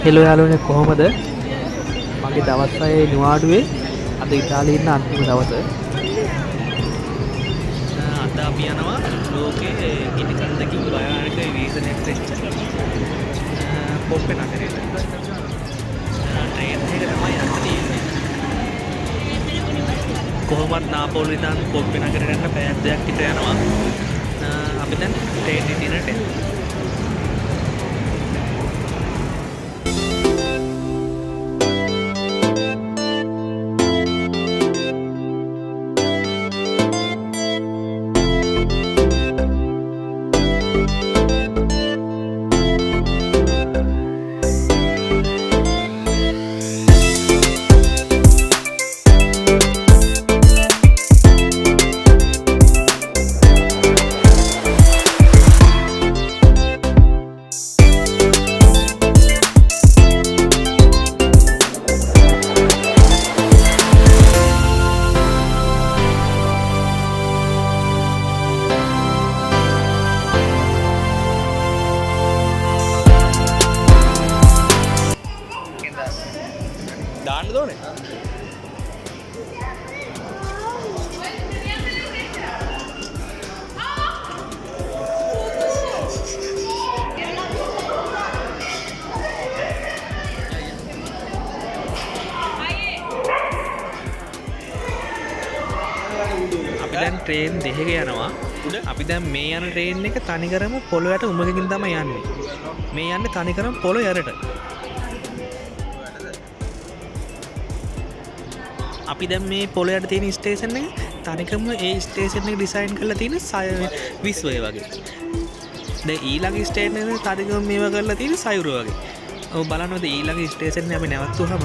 Hello යාළුවනේ කොහොමද? මගේ දවස් 6 නිවාඩුවේ අද ඉතාලියේ ඉන්න අන්තිම දවස. අද අපි යනවා ලෝකයේ ඉනිකන්දකින් භයානක විශේෂණයක් වෙච්ච පොප්පේ නගරයට. ට්‍රේන් එක තමයි යන්න තියෙන්නේ. කොහොමත් නාපෝලි ඉඳන් පොප්පේ නගරයට යන්න පැයක් දෙකක් විතර යනවා. අපි දැන් ට්‍රේන් එකේ ඉන්නට යනවා. දාන්න දෝනේ. අපි දැන් ට්‍රේන් දෙකක යනවා. අපි දැන් මේ යන ට්‍රේන් එක තනිකරම පොළොවට උමගකින් තමයි යන්නේ. මේ යන්නේ තනිකරම පොළොව යරට. අපි දැන් මේ පොළොවට තියෙන ස්ටේෂන් එක තනිකරම ඒ ස්ටේෂන් එක ඩිසයින් කරලා තියෙන විශ්වය වගේ. දැන් ඊළඟ ස්ටේෂන් එක තනිකරම මේවා කරලා තියෙන සයුර වගේ. ඔව් බලන්නද ඊළඟ ස්ටේෂන් එක අපි නැවතුනම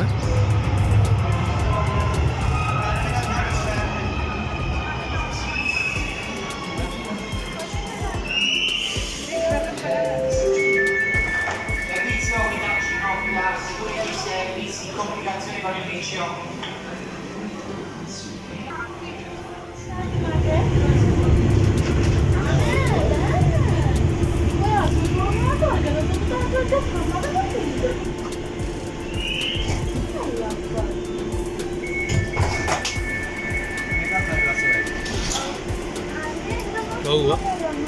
ඔව්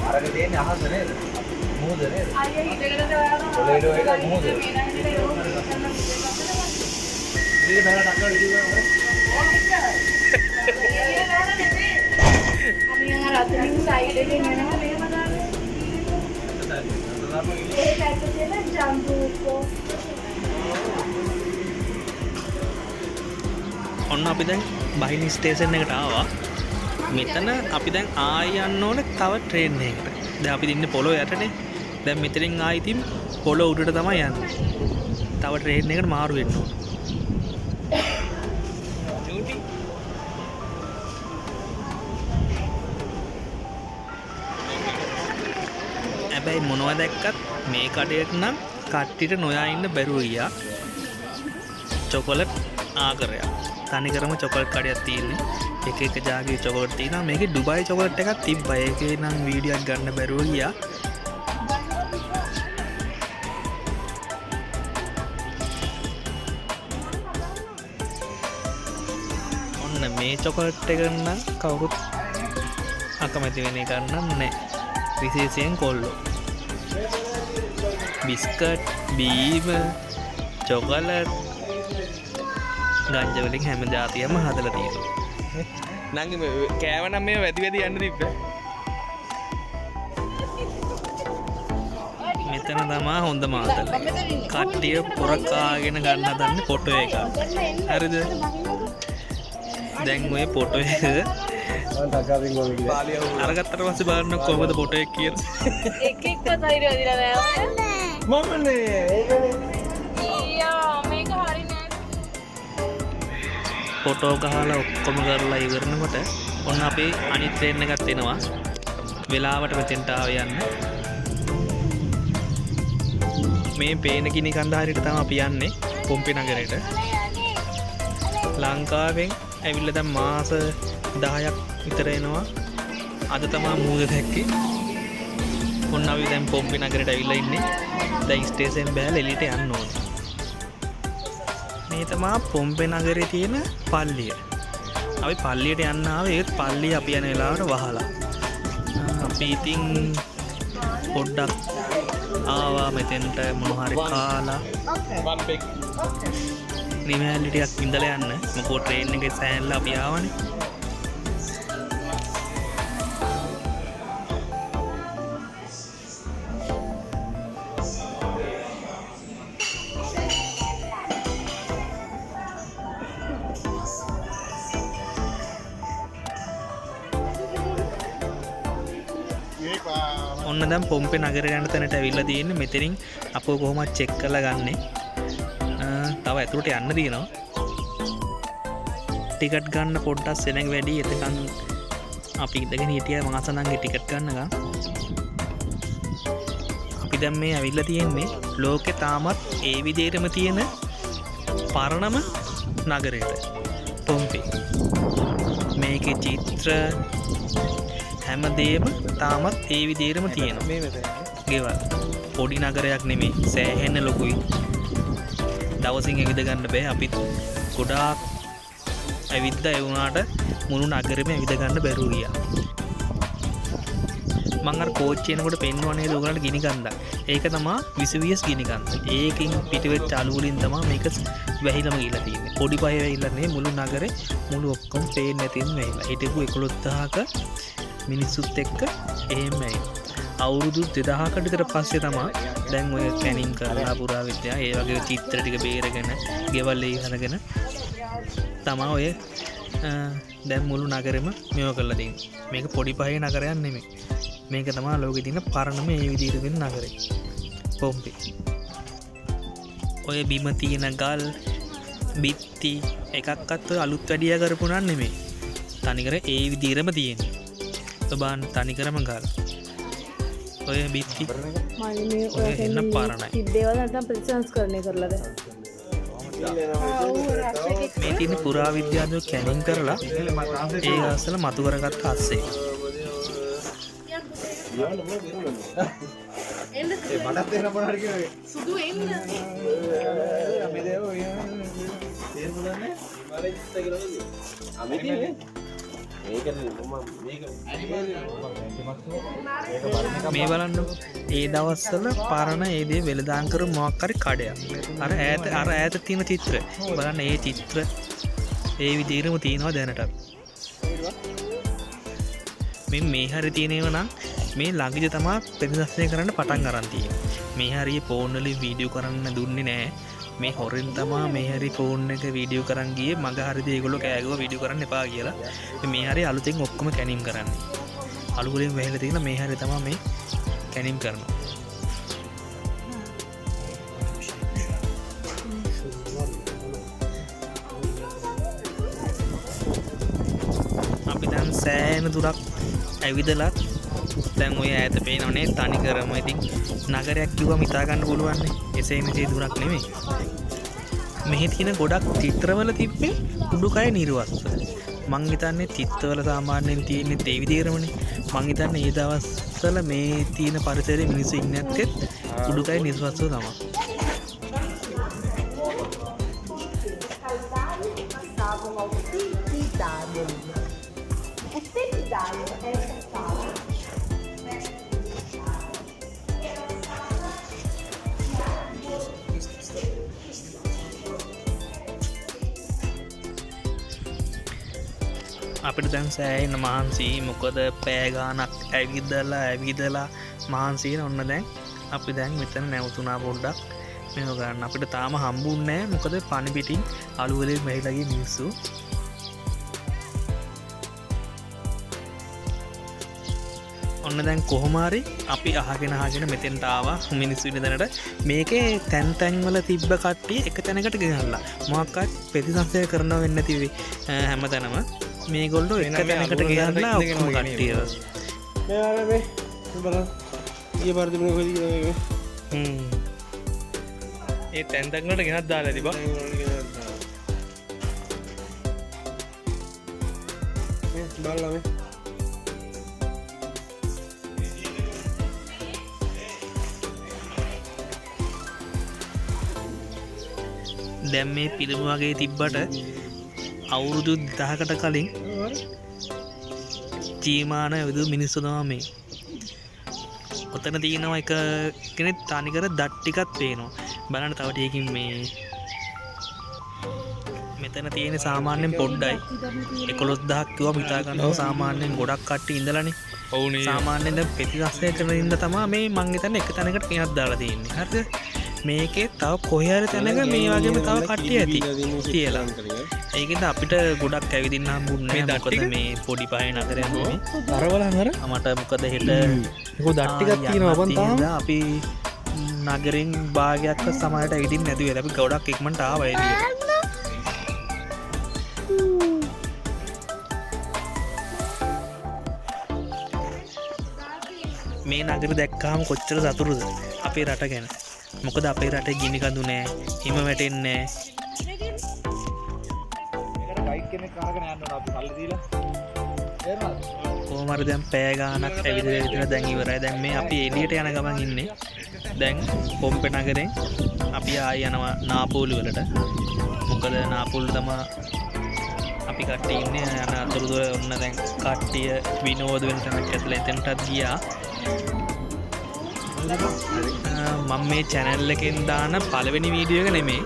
අරගෙන තියෙන්නේ අහස නේද? මොහොත නේද? පොළේට වේද මොහොත. ඉතින් බෑලා ටක්කර ඉදිරියට අපි අර අතනින් සයිඩ් එකෙන් යනවා මෙහෙම දාන්නේ. ඒක ඇත්තටම ජම්බුකෝ. ඔන්න අපි දැන් බහිනි ස්ටේෂන් එකට ආවා. මෙතන අපි දැන් ආයි යන්න ඕනේ තව ට්‍රේන් එකකට. දැන් අපි ඉන්නේ පොළොව යටනේ. දැන් මෙතනින් ආයි ඉතින් පොළොව උඩට තමයි යන්නේ. තව ට්‍රේන් එකකට මාරු වෙන්න ඕනේ. හැබැයි මොනවද දැක්කත් මේ කඩේට නම් කට්ටියට නොයා ඉන්න බැරුව ගියා. චොකලට් ආකරයක්. තනිකරම චොකලට් කඩයක් තියෙන්නේ. එක එක ජාගේ චොකලට් තියෙනවා. මේකේ ඩුබායි චොකලට් එකක් තිබ්බා. ඒකේ නම් වීඩියෝ එකක් ගන්න බැරුව ගියා. ඔන්න මේ චොකලට් එක නම් කවුරුත් අකමැති වෙන එකක් නෑ. විශේෂයෙන් කොල්ලෝ. බිස්කට්, බීම, චොකලට්, ගංජා වලින් හැම જાතියක්ම හදලා තියෙනවා. නංගි මේ කෑම නම් මේ වැඩි වැඩි යන්න තිබ්බ. මෙතන තමයි හොඳ මාතල. කට්ටිය පොරකාගෙන ගන්න හදන්නේ ෆොටෝ එක. හරිද? දැන් ඔය ෆොටෝ එක අරගත්තට පස්සේ බලන්න කොහොමද ෆොටෝ එක කියලා. එක එක තයිර වදිලා නෑ. මමනේ ඒකනේ. ඊයා මේක හරි නෑ. ෆොටෝ ගහලා ඔක්කොම කරලා ඉවරනකොට ඔන්න අපේ අනිත් ට්‍රේන් එකක් එනවා. වෙලාවට මෙතෙන්ට ආව යන්න. මේ පේන කිනි කන්දහරියට තමයි අපි යන්නේ පොම්පේ නගරයට. ලංකාවෙන් ඇවිල්ලා දැන් මාස 10ක් විතර එනවා. අද තමයි මූද දැක්කේ. ඔන්න අපි දැන් පොම්පේ නගරයට ඇවිල්ලා ඉන්නේ. දැන් ස්ටේෂන් බෑලා එළියට යන්න ඕනේ. මේ තමා පොම්පේ නගරේ තියෙන පල්ලිය. අපි පල්ලියට යන්න ආවේ ඒත් පල්ලිය අපි යන වෙලාවට වහලා. අපි ඉතින් පොඩ්ඩක් ආවා මෙතෙන්ට මොන හරි කාලා. නිමැල්ලි ටිකක් ඉඳලා යන්න. මොකෝ ට්‍රේන් එකේ සෑන්ලා අපි ආවනේ. ඔන්න දැන් පොම්පේ නගර යන තැනට ඇවිල්ලා තියෙන්නේ. මෙතනින් අපෝ කොහොමද චෙක් කරලා ගන්නෙ. තව ඇතුළට යන්න දිනවා. ටිකට් ගන්න පොඩ්ඩක් සෙනඟ වැඩි. එතකන් අපි ඉඳගෙන හිටියා මාසනංගේ ටිකට් ගන්නකම්. අපි දැන් මේ ඇවිල්ලා තියෙන්නේ ලෝකේ තාමත් ඒ විදිහටම තියෙන පරණම නගරයට. පොම්පේ. මේකේ චිත්‍ර හැමදේම තාමත් ඒ විදිහටම තියෙනවා. ගෙවල් පොඩි නගරයක් නෙමෙයි, සෑහෙන ලොකුයි. දවසින් ඇවිද ගන්න බෑ. අපි ගොඩාක් ඇවිද්දා. ඒ වුණාට මුළු නගරෙම ඇවිද ගන්න බැරුව ගියා. මං අර කෝච්චිය එනකොට පෙන්වන්නේ ඔයගලන්ට ගිනි කන්දක්. ඒක තමයි විසවියස් ගිනි කන්ද. ඒකෙන් පිටවෙච්ච අලු වලින් තමයි මේක වැහිලම ගිහලා තියෙන්නේ. පොඩි පහේ වැහිලා නෙමෙයි, මුළු නගරේ මුළු ඔක්කොම පේන්නේ නැතිනම් වැහිලා. හිටපු 11000ක මිනිස්සුත් එක්ක එහෙම අවුරුදු 2000කට විතර පස්සේ තමයි දැන් ඔය කැනින් කරලා පුරා විද්‍යාව ඒ වගේ චිත්‍ර ටික බේරගෙන ගෙවල් ඉහනගෙන තමයි ඔය දැන් මුළු නගරෙම මේව කරලා තියෙන්නේ. මේක පොඩි පහේ නගරයක් නෙමෙයි. මේක තමයි ලෝකෙ තියෙන පරණම මේ විදිහට වෙන නගරේ. පොම්පේ. ඔය බිම තියෙන ගල් බිත්ති එකක්වත් අලුත් වැඩියා කරපු නන් නෙමෙයි. තනිකර ඒ විදිහටම තියෙන්නේ. බාන් තනිකරම ගල්. ඔය බිත්ති ඔය එන්න පරණයි. සිද්දේවල් නැත්නම් ප්‍රතිසංස්කරණය කරලාද? මේ තියෙන පුරා විද්‍යාඥයෝ කැනින් කරලා ඒ අසල මතු කරගත්ත අස්සේ. මටත් එන්න මොනවාරි කියනවා. සුදු එන්න. අමිදේව තේරුම් ගන්නෑ. මාලේ ඉස්ස කියලා නේද? අමිදේ මේ බලන්න ඒ දවස්වල පරණ ඒ දේ වෙළඳාම් කරු මොකක් හරි කඩයක්. අර ඈත තියෙන චිත්‍ර බලන්න. ඒ චිත්‍ර ඒ විදිහටම තියෙනවා දැනටත්. මේ හරි තියෙනව නම් මේ ළඟදී තමයි ප්‍රතිසංස්කරණය කරන්න පටන් ගන්න තියෙන්නේ. මේ හරිය ෆෝන් වලින් වීඩියෝ කරන්න දුන්නේ නැහැ. මේ හොරෙන් තමයි මේ හරි ෆෝන් එක වීඩියෝ කරන් ගියේ. මග හරියදී ඒගොල්ලෝ කෑගුවා වීඩියෝ කරන්න එපා කියලා. මේ හරිය අලුතෙන් ඔක්කොම කැනීම් කරන්නේ. අලු වලින් වැහිලා තියෙන මේ හරිය තමයි මේ කැනීම් කරනවා. අපි දැන් සෑහෙන දුරක් ඇවිදලා දැන් ඔය ඈත පේනවනේ තනිකරම. ඉතින් නගරයක් කිව්වම හිතා ගන්න පුළුවන් නේ. එසේ මෙසේ දුරක් නෙමෙයි. මෙහි තියෙන ගොඩක් චිත්‍රවල තිබ්බේ උඩුකය නිර්වස්ත. මං හිතන්නේ චිත්‍රවල සාමාන්‍යයෙන් තියෙන්නේ ඒ විදිහටමනේ. මං හිතන්නේ මේ දවස්වල මේ තියෙන පරිසරයේ මිනිස්සු ඉන්නේ නැත්තේ උඩුකය නිර්වස්තව තමයි. අපිට දැන් සෑහෙන මහන්සි. මොකද පෑ ගානක් ඇවිදලා මහන්සි වෙන. ඔන්න දැන් අපි දැන් මෙතන නැවතුණා පොඩ්ඩක් මේව ගන්න. අපිට තාම හම්බුන්නේ නැහැ. මොකද පණි පිටින් අලු වලින් වැහිලා ගිය මිනිස්සු. ඔන්න දැන් කොහොම හරි අපි අහගෙන මෙතෙන්ට ආවා. මිනිස්සු ඉන්න දැනට මේකේ තැන් වල තිබ්බ කට්ටිය එක තැනකට ගෙනල්ලා මොකක්වත් ප්‍රතිසංස්කරණය කරනව වෙන්නේ නැති හැමතැනම මේගොල්ලෝ එක තැනකට ගෙනල්ලා ඔක්කොම කට්ටියව මේ ආර මේ බලන්න ඊයේ පාර තිබුණේ කොහෙද කියලා මේක. ඒ තැන් වලට ගෙනත් දාලා තිබා. මේ බලලා මේ දැම් මේ පිළිම වගේ තිබ්බට අවුරුදු 10කට කලින් ජීමාන විදු මිනිස්සුනවා මේ ඔතන තියෙනවා එක කෙනෙක් තනිකර දට්ටිකත් පේනවා බලන්න තව ටිකකින් මේ මෙතන තියෙන සාමාන්‍යයෙන් පොඩ්ඩයි 11000ක් කිව්වම හිතා ගන්නවා සාමාන්‍යයෙන් ගොඩක් කට්ටිය ඉඳලානේ ඔව්නේ සාමාන්‍යයෙන් දැන් පෙතිගස්සේ කරන ඉඳ තමයි මේ මං හිතන්නේ එක තැනකට කෙනක් දාලා තියෙන්නේ හරිද මේකේ තව කොහේ හරි තැනක මේ වගේම තව කට්ටිය ඇති කියලා ඒකෙන්ද අපිට ගොඩක් ඇවිදින්න හම්බුන්නේ නැහැ මොකද මේ පොඩි පහේ නගරයක් නෙමෙයි අරවල හර මට මොකද හෙට ඒක දට්ටිකක් තියෙනවා බන් තාම අපි නගරෙන් භාගයක් සමහරට ඇවිදින්න නැති වෙලා අපි ගොඩක් ඉක්මනට ආවා එළියට මේ නගර දැක්කාම කොච්චර සතුටුද අපේ රට ගැන මොකද අපේ රටේ ගිනි කඳු නෑ හිම වැටෙන්නේ මේකට බයික් කෙනෙක් අරගෙන යන්න ඕන අපි සල්ලි දීලා තේරුණාද කොහොම හරි දැන් පැය ගාණක් ඇවිදලා දැන් ඉවරයි දැන් මේ අපි එළියට යන ගමන් ඉන්නේ දැන් පොම්පේ නගරෙන් අපි ආය යනවා නාපෝලි වලට මොකද නාපෝලි තමයි අපි කට්ටිය ඉන්නේ යන අතරතුර ඔන්න දැන් කට්ටිය විනෝද වෙන තැනක් ඇතුළේ එතනටත් ගියා මම මේ channel එකෙන් දාන පළවෙනි වීඩියෝ එක නෙමෙයි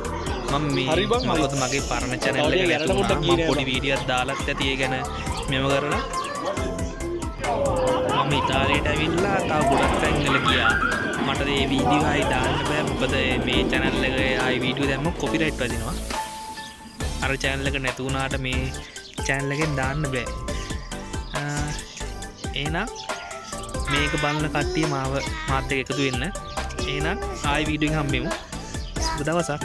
මම මේ මොකද මගේ පරණ channel එක නැතුණා මම පොඩි වීඩියෝක් දාලත් ඇති ඒ ගැන මෙව කරලා මම ඉතාලියට ඇවිල්ලා තව ගොඩක් තැන් වල ගියා මට මේ වීඩියෝ ආයි දාන්න බෑ මොකද මේ channel එකේ ආයි වීඩියෝ දැම්මොත් කොපිරයිට් වදිනවා අර channel එක නැති වුණාට මේ channel එකෙන් දාන්න බෑ එහෙනම් මේක බලන කට්ටිය මාත් එක්ක එකතු වෙන්න එහෙනම් ආයි වීඩියෝ එක හම්බෙමු සුබ දවසක්